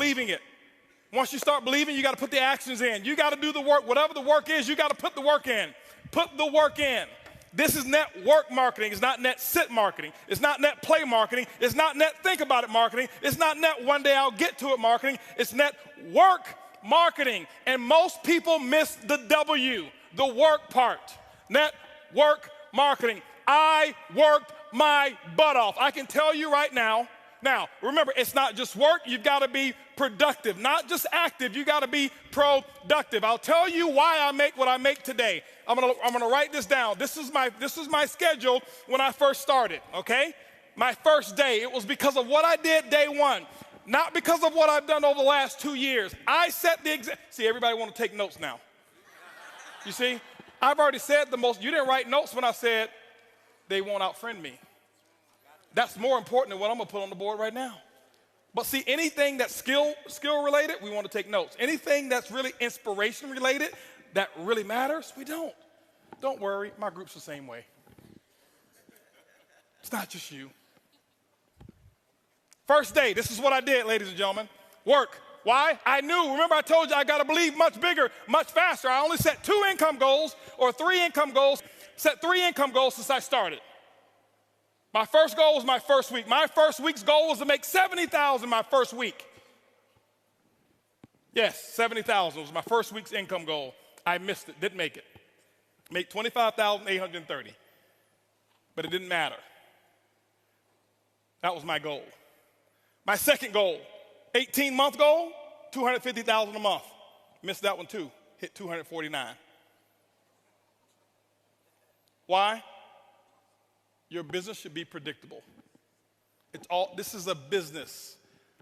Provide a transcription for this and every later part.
believing it. Once you start believing, you got to put the actions in. You got to do the work. Whatever the work is, you got to put the work in. Put the work in. This is network marketing. It's not net sit marketing. It's not net play marketing. It's not net think about it marketing. It's not net one day I'll get to it marketing. It's net work marketing. And most people miss the W, the work part. Network marketing. I worked my butt off. I can tell you right now. Now, remember, it's not just work. You've got to be productive, not just active. You got to be productive. I'll tell you why I make what I make today. I'm gonna write this down. This is my schedule when I first started, okay? My first day, it was because of what I did day one, not because of what I've done over the last 2 years. I set the example. See, everybody want to take notes now. You see, I've already said the most. You didn't write notes when I said they won't outfriend me. That's more important than what I'm gonna put on the board right now. But see, anything that's skill related, we want to take notes. Anything that's really inspiration related, that really matters, we don't. Don't worry, my group's the same way. It's not just you. First day, this is what I did, ladies and gentlemen. Work. Why? I knew. Remember I told you I got to believe much bigger, much faster. I only set 2 income goals or 3 income goals. Set 3 income goals since I started. My first goal was my first week. My first week's goal was to make $70,000 my first week. Yes, $70,000 was my first week's income goal. I missed it, didn't make it. Made $25,830, but it didn't matter. That was my goal. My second goal, 18-month goal, $250,000 a month. Missed that one too, hit $249. Why? Your business should be predictable. This is a business.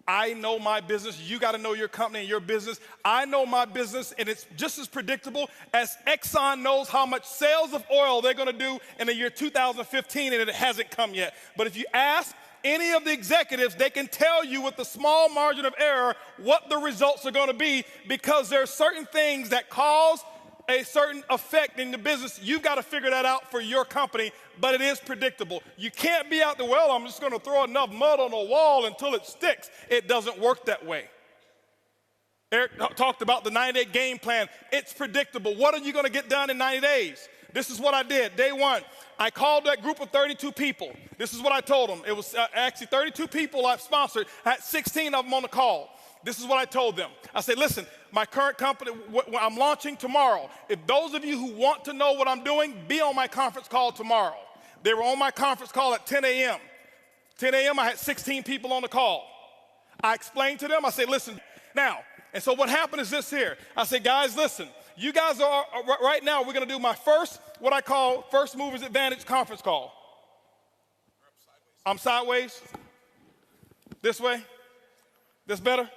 I know my business. You got to know your company and your business. I know my business, and it's just as predictable as Exxon knows how much sales of oil they're going to do in the year 2015, and it hasn't come yet. But if you ask any of the executives, they can tell you with a small margin of error what the results are going to be, because there are certain things that cause a certain effect in the business. You've got to figure that out for your company, but it is predictable. You can't be out there, well, I'm just going to throw enough mud on the wall until it sticks. It doesn't work that way. Eric talked about the 90-day game plan. It's predictable. What are you going to get done in 90 days? This is what I did. Day one, I called that group of 32 people. This is what I told them. It was actually 32 people I've sponsored. I had 16 of them on the call. This is what I told them. I said, listen, my current company, I'm launching tomorrow. If those of you who want to know what I'm doing, be on my conference call tomorrow. They were on my conference call at 10 a.m. 10 a.m., I had 16 people on the call. I explained to them, I said, listen, now, and so what happened is this here. I said, guys, listen, you guys are, right now, we're going to do my first, what I call First Movers Advantage conference call. I'm sideways? This way? This better?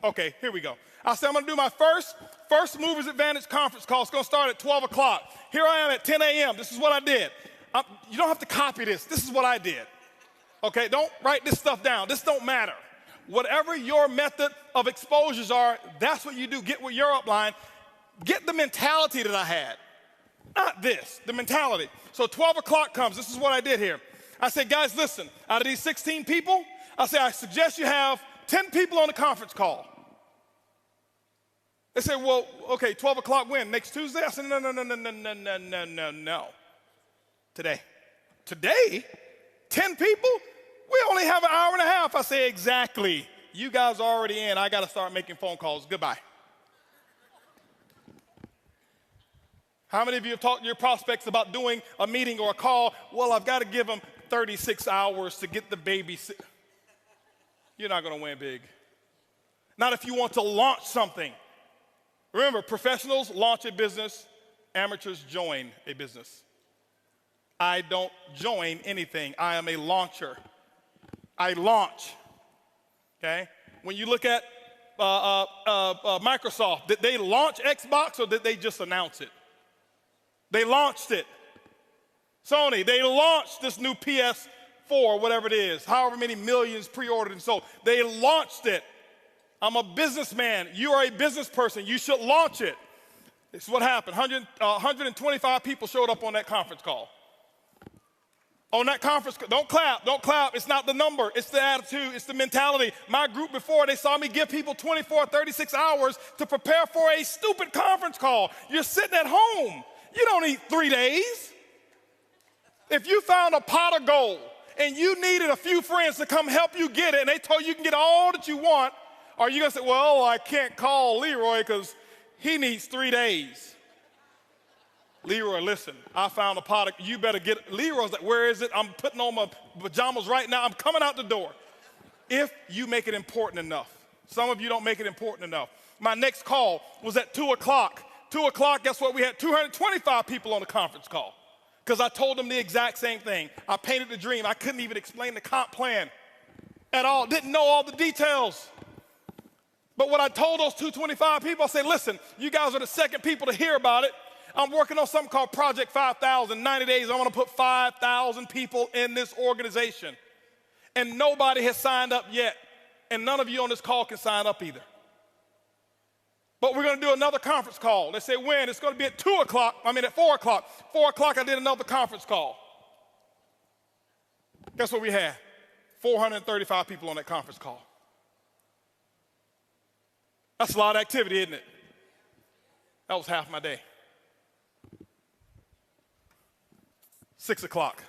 Okay, here we go. I said I'm going to do my first Movers Advantage conference call. It's going to start at 12 o'clock. Here I am at 10 a.m. This is what I did. You don't have to copy this. This is what I did. Okay, don't write this stuff down. This don't matter. Whatever your method of exposures are, that's what you do. Get with your upline. Get the mentality that I had. Not this, the mentality. So 12 o'clock comes. This is what I did here. I said, guys, listen, out of these 16 people, I said, I suggest you have 10 people on the conference call. They said, well, okay, 12 o'clock when? Next Tuesday? I said, no. Today. Today? 10 people? We only have an hour and a half. I say, exactly. You guys are already in. I got to start making phone calls. Goodbye. How many of you have talked to your prospects about doing a meeting or a call? Well, I've got to give them 36 hours to get the baby. You're not going to win big. Not if you want to launch something. Remember, professionals launch a business, amateurs join a business. I don't join anything. I am a launcher. I launch, okay? When you look at Microsoft, did they launch Xbox or did they just announce it? They launched it. Sony, they launched this new PS4, whatever it is, however many millions pre-ordered and sold. They launched it. I'm a businessman. You are a business person. You should launch it. This is what happened. 125 people showed up on that conference call. On that conference, don't clap, don't clap. It's not the number, it's the attitude, it's the mentality. My group before, they saw me give people 24, 36 hours to prepare for a stupid conference call. You're sitting at home. You don't need 3 days. If you found a pot of gold and you needed a few friends to come help you get it and they told you can get all that you want, are you gonna say, well, I can't call Leroy because he needs 3 days? Leroy, listen, I found a pot of, you better get it. Leroy's like, where is it? I'm putting on my pajamas right now. I'm coming out the door. If you make it important enough. Some of you don't make it important enough. My next call was at 2 o'clock. 2 o'clock, guess what? We had 225 people on the conference call because I told them the exact same thing. I painted the dream. I couldn't even explain the comp plan at all. Didn't know all the details. But what I told those 225 people, I said, listen, you guys are the second people to hear about it. I'm working on something called Project 5,000. 90 days, I want to put 5,000 people in this organization. And nobody has signed up yet. And none of you on this call can sign up either. But we're going to do another conference call. They say when? It's going to be at 4 o'clock. 4 o'clock, I did another conference call. Guess what we had? 435 people on that conference call. That's a lot of activity, isn't it? That was half my day. 6 o'clock.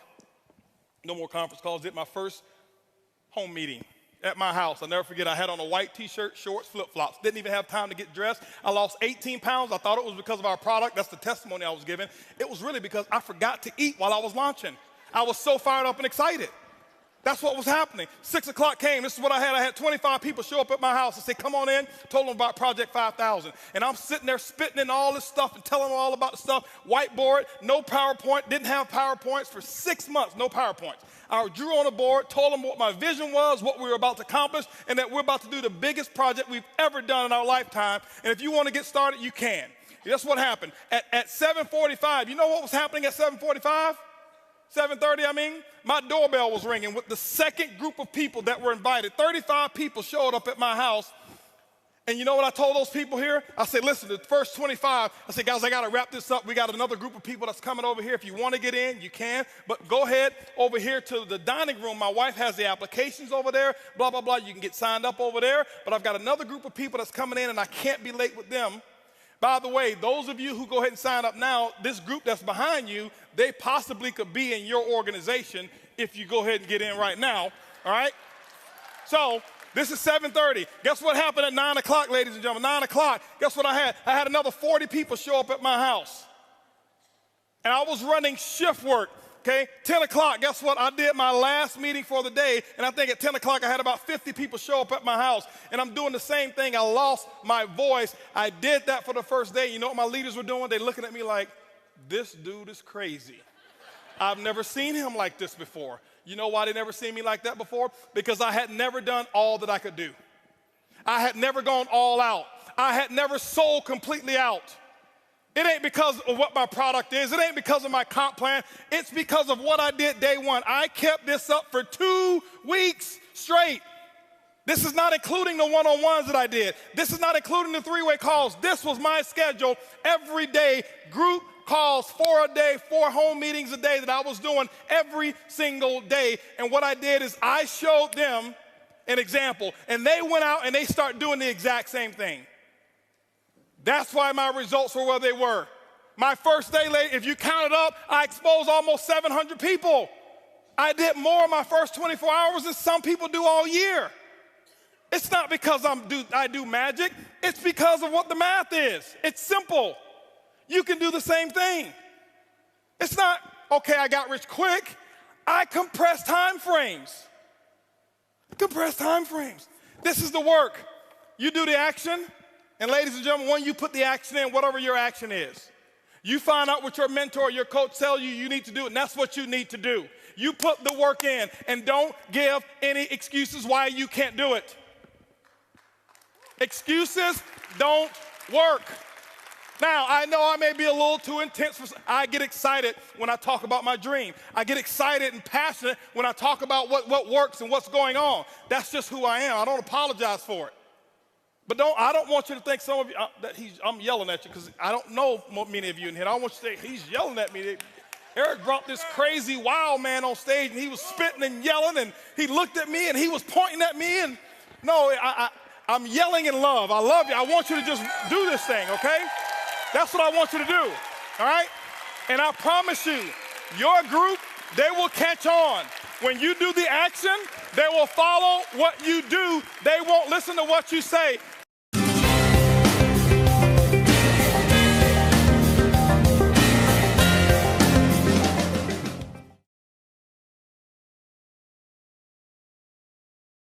No more conference calls. Did my first home meeting at my house. I'll never forget, I had on a white t-shirt, shorts, flip-flops. Didn't even have time to get dressed. I lost 18 pounds. I thought it was because of our product. That's the testimony I was giving. It was really because I forgot to eat while I was launching. I was so fired up and excited. That's what was happening. 6 o'clock came. This is what I had. I had 25 people show up at my house and say, come on in. Told them about Project 5,000. And I'm sitting there spitting in all this stuff and telling them all about the stuff. Whiteboard, no PowerPoint. Didn't have PowerPoints for 6 months, no PowerPoints. I drew on a board, told them what my vision was, what we were about to accomplish, and that we're about to do the biggest project we've ever done in our lifetime. And if you want to get started, you can. That's what happened. At 7:45, you know what was happening at 7:45? 7:30, my doorbell was ringing with the second group of people that were invited. 35 people showed up at my house. And you know what I told those people here? I said, listen, the first 25, I said, guys, I got to wrap this up. We got another group of people that's coming over here. If you want to get in, you can. But go ahead over here to the dining room. My wife has the applications over there, blah, blah, blah. You can get signed up over there. But I've got another group of people that's coming in, and I can't be late with them. By the way, those of you who go ahead and sign up now, this group that's behind you, they possibly could be in your organization if you go ahead and get in right now, all right? So this is 7:30. Guess what happened at 9 o'clock, ladies and gentlemen? 9 o'clock, guess what I had? I had another 40 people show up at my house. And I was running shift work, okay? 10 o'clock, guess what? I did my last meeting for the day, and I think at 10 o'clock I had about 50 people show up at my house. And I'm doing the same thing. I lost my voice. I did that for the first day. You know what my leaders were doing? They're looking at me like, this dude is crazy. I've never seen him like this before. You know why they never seen me like that before? Because I had never done all that I could do. I had never gone all out. I had never sold completely out. It ain't because of what my product is. It ain't because of my comp plan. It's because of what I did day one. I kept this up for 2 weeks straight. This is not including the one-on-ones that I did. This is not including the three-way calls. This was my schedule every day, group calls 4 a day, 4 home meetings a day that I was doing every single day. And what I did is I showed them an example, and they went out and they started doing the exact same thing. That's why my results were where they were. My first day, if you count it up, I exposed almost 700 people. I did more in my first 24 hours than some people do all year. It's not because I do magic. It's because of what the math is. It's simple. You can do the same thing. It's not, okay, I got rich quick. I compress time frames. Compress time frames. This is the work. You do the action. And ladies and gentlemen, when you put the action in, whatever your action is, you find out what your mentor, your coach tell you need to do, and that's what you need to do. You put the work in, and don't give any excuses why you can't do it. Excuses don't work. Now, I know I may be a little too intense. I get excited when I talk about my dream. I get excited and passionate when I talk about what works and what's going on. That's just who I am. I don't apologize for it. But I don't want you to think some of you, that I'm yelling at you, because I don't know many of you in here. I don't want you to think he's yelling at me. Eric brought this crazy wild man on stage, and he was spitting and yelling, and he looked at me, and he was pointing at me, and no, I'm yelling in love. I love you. I want you to just do this thing, okay? That's what I want you to do, all right? And I promise you, your group, they will catch on. When you do the action, they will follow what you do. They won't listen to what you say.